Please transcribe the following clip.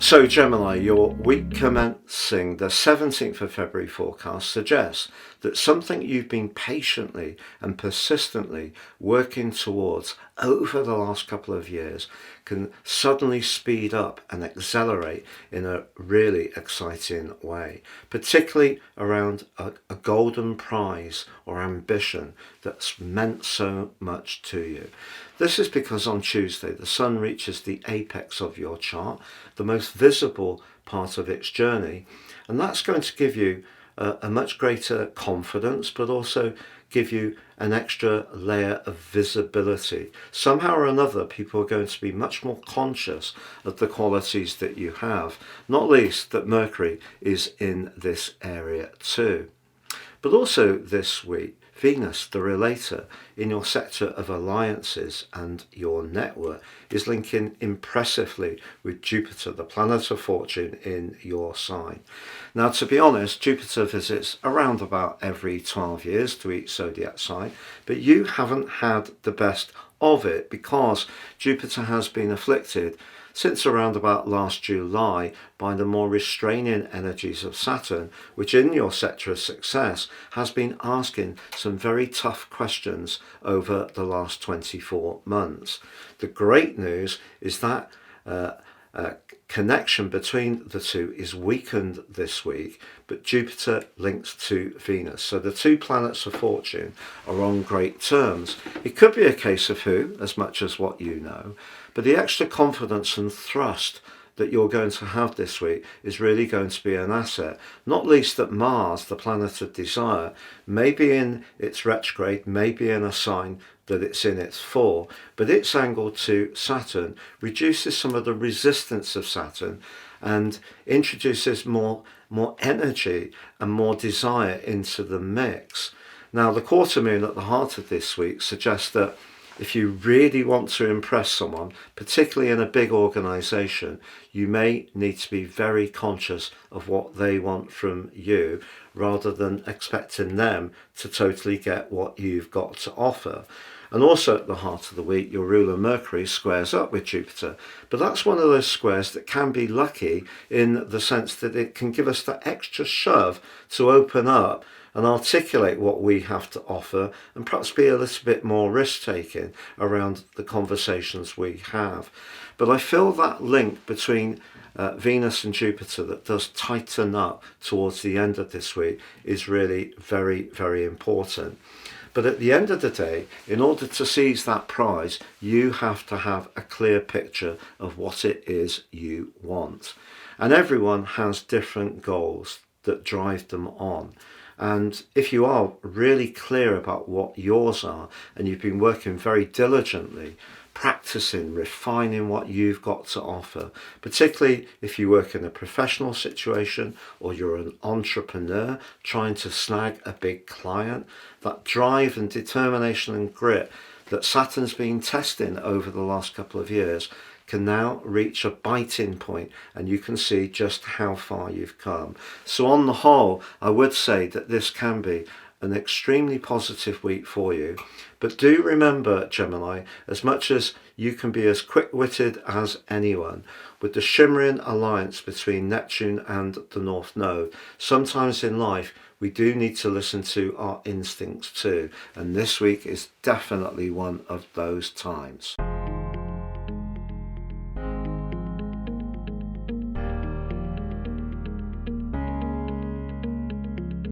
So Gemini, your week commencing the 17th of February forecast suggests that something you've been patiently and persistently working towards over the last couple of years can suddenly speed up and accelerate in a really exciting way, particularly around a golden prize or ambition that's meant so much to you. This is because on Tuesday the sun reaches the apex of your chart, the most visible part of its journey, and that's going to give you a much greater confidence, but also give you an extra layer of visibility. Somehow or another, people are going to be much more conscious of the qualities that you have, not least that Mercury is in this area too. But also this week, Venus, the relator, in your sector of alliances and your network, is linking impressively with Jupiter, the planet of fortune, in your sign. Now, to be honest, Jupiter visits around about every 12 years to each zodiac sign, but you haven't had the best of it because Jupiter has been afflicted since around about last July by the more restraining energies of Saturn, which in your sector of success has been asking some very tough questions over the last 24 months. The great news is that connection between the two is weakened this week, but Jupiter links to Venus. So the two planets of fortune are on great terms. It could be a case of who, as much as what you know, but the extra confidence and thrust that you're going to have this week is really going to be an asset. Not least that Mars, the planet of desire, may be in its retrograde, may be in a sign that it's in its fall, but its angle to Saturn reduces some of the resistance of Saturn and introduces more energy and more desire into the mix. Now, the quarter moon at the heart of this week suggests that if you really want to impress someone, particularly in a big organisation, you may need to be very conscious of what they want from you rather than expecting them to totally get what you've got to offer. And also at the heart of the week, your ruler Mercury squares up with Jupiter. But that's one of those squares that can be lucky in the sense that it can give us that extra shove to open up and articulate what we have to offer and perhaps be a little bit more risk-taking around the conversations we have. But I feel that link between Venus and Jupiter that does tighten up towards the end of this week is really very, very important. But at the end of the day, in order to seize that prize, you have to have a clear picture of what it is you want. And everyone has different goals that drive them on. And if you are really clear about what yours are and you've been working very diligently, practicing, refining what you've got to offer, particularly if you work in a professional situation or you're an entrepreneur trying to snag a big client, that drive and determination and grit that Saturn's been testing over the last couple of years can now reach a biting point and you can see just how far you've come. So on the whole, I would say that this can be an extremely positive week for you. But do remember, Gemini, as much as you can be as quick-witted as anyone, with the shimmering alliance between Neptune and the North Node, sometimes in life we do need to listen to our instincts too. And this week is definitely one of those times.